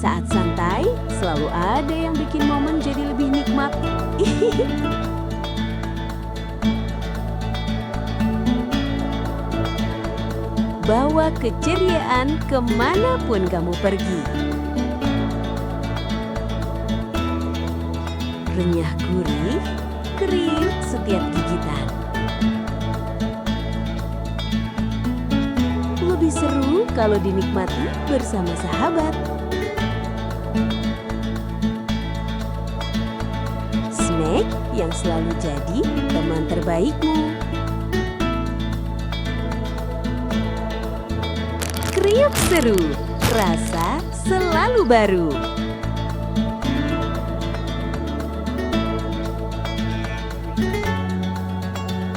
Saat santai, selalu ada yang bikin momen jadi lebih nikmat. Bawa keceriaan kemanapun kamu pergi. Renyah gurih, kering setiap gigitan. Lebih seru kalau dinikmati bersama sahabat. Snack yang selalu jadi teman terbaikmu. Kriuk seru, rasa selalu baru.